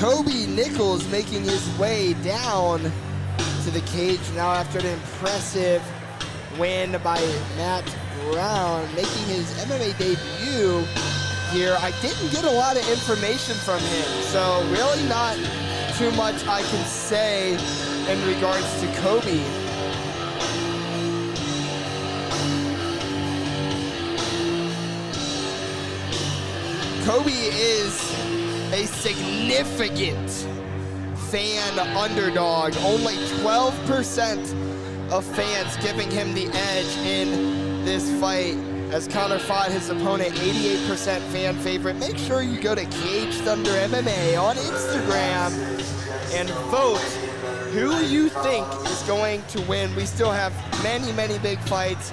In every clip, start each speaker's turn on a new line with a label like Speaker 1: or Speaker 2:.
Speaker 1: Kobe Nichols making his way down to the cage now after an impressive win by Matt Brown, making his MMA debut here. I didn't get a lot of information from him, so really not too much I can say in regards to Kobe. Kobe is a significant fan underdog. Only 12% of fans giving him the edge in this fight as Conor fought his opponent. 88% fan favorite. Make sure you go to Cage Thunder MMA on Instagram and vote who you think is going to win. We still have many, many big fights,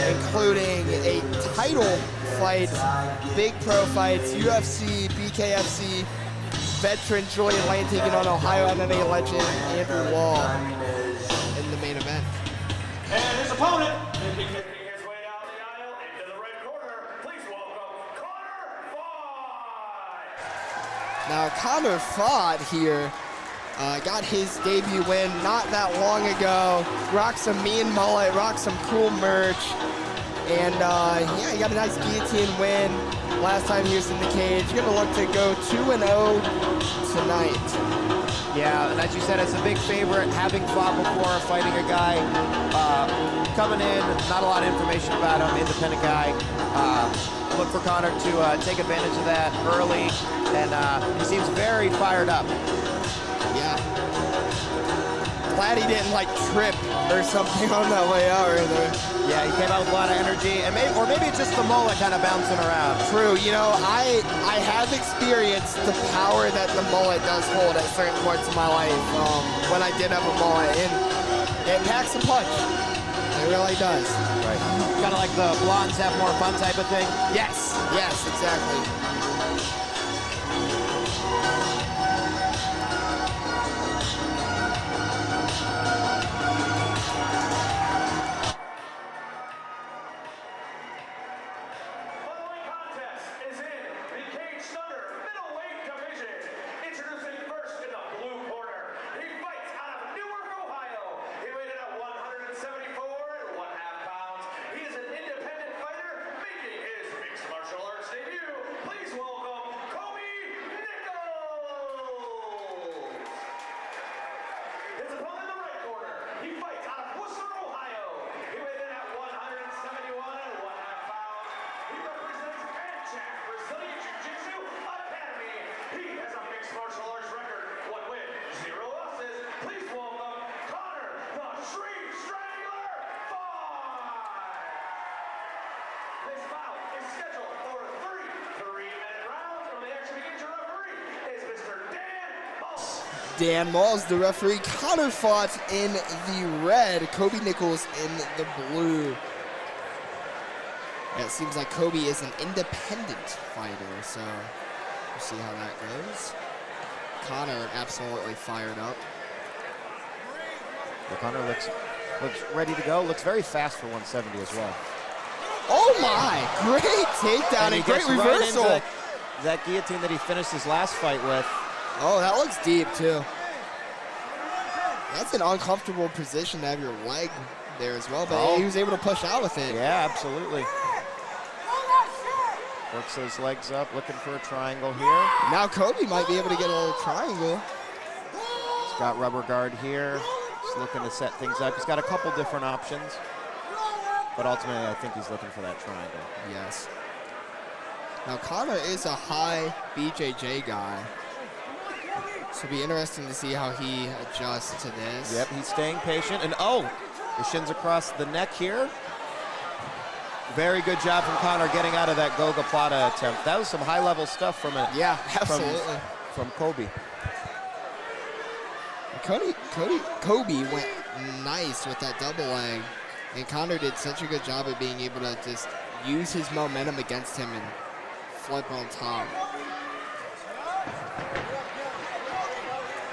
Speaker 1: including a title fight, big pro fights, UFC, BKFC, veteran Julian Lane taking on Ohio MMA legend Andrew Wall in the main event.
Speaker 2: And his opponent, making his way down the aisle into the red corner, please welcome Conor Fott.
Speaker 1: Now Conor Fott here got his debut win not that long ago. Rocked some mean mullet, rocked some cool merch, and yeah, he got a nice guillotine win last time he was in the cage. Gonna look to go 2-0 tonight.
Speaker 3: Yeah, and as you said, it's a big favorite, having fought before, fighting a guy coming in, not a lot of information about him, independent guy. Look for Conor to take advantage of that early, and he seems very fired up.
Speaker 1: Yeah. Glad he didn't like trip or something on that way out right there.
Speaker 3: Yeah, he came out with a lot of energy, and maybe it's just the mullet kind of bouncing around.
Speaker 1: True, you know, I have experienced the power that the mullet does hold at certain points of my life when I did have a mullet, and it packs a punch. It really does.
Speaker 3: Right. Kind of like the blondes have more fun type of thing?
Speaker 1: Yes, yes, exactly. Dan Malls, the referee. Conor Fott in the red, Kobe Nichols in the blue. Yeah, it seems like Kobe is an independent fighter, so we'll see how that goes. Conor absolutely fired up.
Speaker 3: Well, Conor looks ready to go. Looks very fast for 170 as well.
Speaker 1: Oh my, great takedown and great reversal.
Speaker 3: Right that guillotine that he finished his last fight with.
Speaker 1: Oh, that looks deep too. That's an uncomfortable position to have your leg there as well, but he was able to push out with it.
Speaker 3: Yeah, absolutely. Works those legs up, looking for a triangle here.
Speaker 1: Now Kobe might be able to get a little triangle.
Speaker 3: He's got rubber guard here. He's looking to set things up. He's got a couple different options, but ultimately I think he's looking for that triangle.
Speaker 1: Yes. Now Conor is a high BJJ guy, so it'll be interesting to see how he adjusts to this.
Speaker 3: Yep, he's staying patient, and the shins across the neck here. Very good job from Conor getting out of that Goga Plata attempt. That was some high-level stuff from it.
Speaker 1: Yeah, absolutely.
Speaker 3: From Kobe.
Speaker 1: Kobe went nice with that double leg, and Conor did such a good job of being able to just use his momentum against him and flip on top.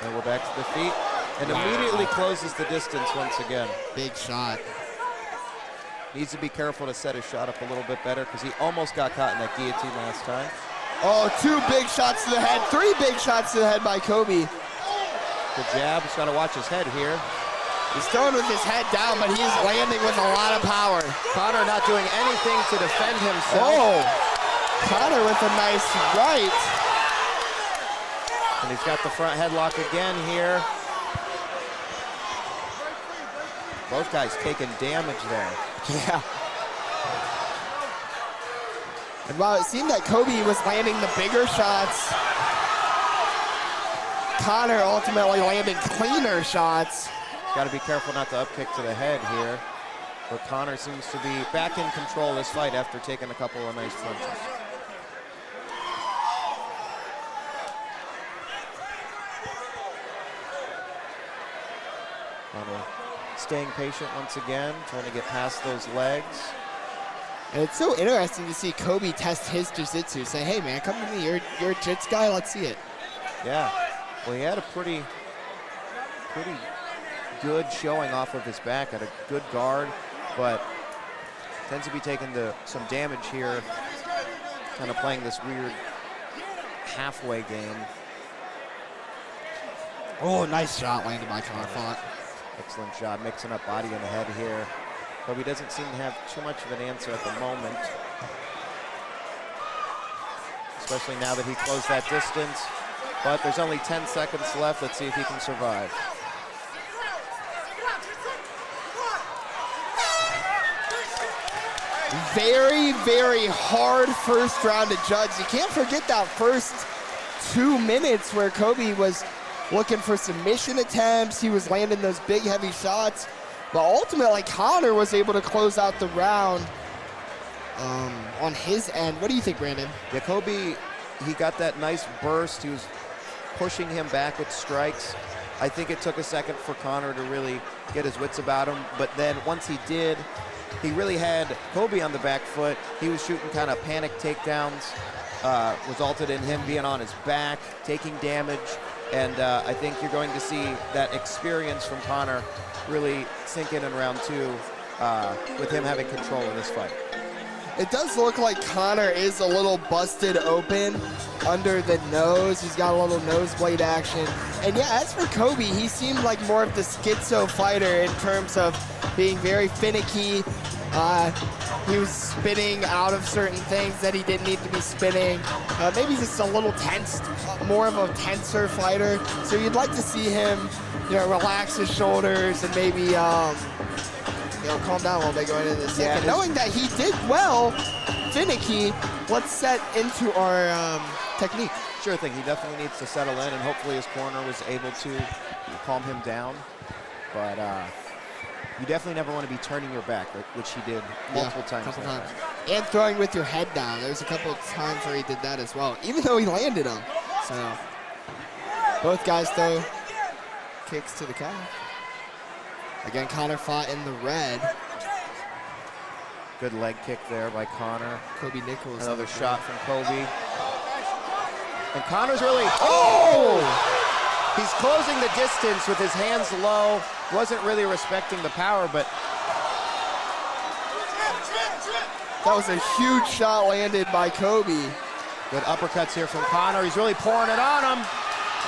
Speaker 3: And we're back to the feet, and immediately closes the distance once again.
Speaker 1: Big shot.
Speaker 3: Needs to be careful to set his shot up a little bit better because he almost got caught in that guillotine last time.
Speaker 1: Oh, 2 big shots to the head, 3 big shots to the head by Kobe.
Speaker 3: Good jab. He's got to watch his head here.
Speaker 1: He's throwing with his head down, but he's landing with a lot of power.
Speaker 3: Conor not doing anything to defend himself.
Speaker 1: Oh, Conor with a nice right.
Speaker 3: And he's got the front headlock again here. Both guys taking damage there.
Speaker 1: Yeah. And while it seemed that Kobe was landing the bigger shots, Conor ultimately landed cleaner shots.
Speaker 3: Got to be careful not to upkick to the head here. But Conor seems to be back in control of this fight after taking a couple of nice punches. Conor staying patient once again, trying to get past those legs.
Speaker 1: And it's so interesting to see Kobe test his jiu-jitsu. Say, hey man, come to me, you're a jits guy, let's see it.
Speaker 3: Yeah, well he had a pretty good showing off of his back, had a good guard, but tends to be taking some damage here, kind of playing this weird halfway game.
Speaker 1: Oh, nice shot landed by Conor Font.
Speaker 3: Excellent job mixing up body and head here. Kobe doesn't seem to have too much of an answer at the moment, especially now that he closed that distance. But there's only 10 seconds left. Let's see if he can survive.
Speaker 1: Very, very hard first round to judge. You can't forget that first 2 minutes where Kobe was looking for submission attempts. He was landing those big, heavy shots. But ultimately, Conor was able to close out the round on his end. What do you think, Brandon?
Speaker 3: Yeah, Kobe, he got that nice burst. He was pushing him back with strikes. I think it took a second for Conor to really get his wits about him. But then once he did, he really had Kobe on the back foot. He was shooting kind of panic takedowns, resulted in him being on his back, taking damage. And I think you're going to see that experience from Conor really sink in round 2 with him having control of this fight.
Speaker 1: It does look like Conor is a little busted open under the nose. He's got a little nosebleed action. And yeah, as for Kobe, he seemed like more of the schizo fighter in terms of being very finicky. He was spinning out of certain things that he didn't need to be spinning. Maybe just a little tense, more of a tenser fighter. So you'd like to see him, relax his shoulders and maybe, calm down a little bit going into the second. Yeah, knowing that he did well, finicky, let's set into our technique.
Speaker 3: Sure thing. He definitely needs to settle in, and hopefully his corner was able to calm him down. But you definitely never want to be turning your back, which he did multiple times.
Speaker 1: And throwing with your head down. There's a couple of times where he did that as well, even though he landed them. So both guys throw kicks to the calf. Again, Conor fought in the red.
Speaker 3: Good leg kick there by Conor.
Speaker 1: Kobe Nichols.
Speaker 3: Another shot from Kobe. And Conor's really, he's closing the distance with his hands low. Wasn't really respecting the power, but
Speaker 1: that was a huge shot landed by Kobe.
Speaker 3: Good uppercuts here from Conor. He's really pouring it on him.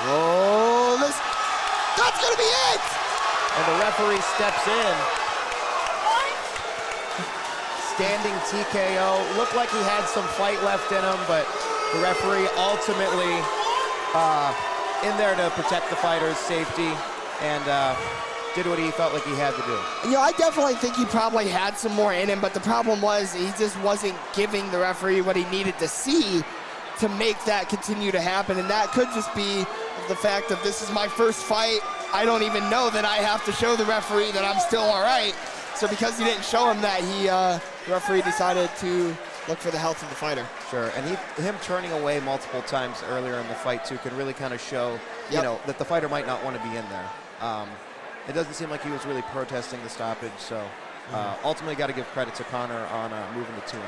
Speaker 1: Oh, that's gonna be it!
Speaker 3: And the referee steps in. Standing TKO. Looked like he had some fight left in him, but the referee ultimately in there to protect the fighter's safety and did what he felt like he had to do.
Speaker 1: I definitely think he probably had some more in him, but the problem was he just wasn't giving the referee what he needed to see to make that continue to happen. And that could just be the fact of this is my first fight. I don't even know that I have to show the referee that I'm still all right. So because he didn't show him that, the referee decided to look for the health of the fighter.
Speaker 3: Sure, and him turning away multiple times earlier in the fight too could really kind of show, that the fighter might not want to be in there. It doesn't seem like he was really protesting the stoppage, so ultimately got to give credit to Conor on moving to 2-0.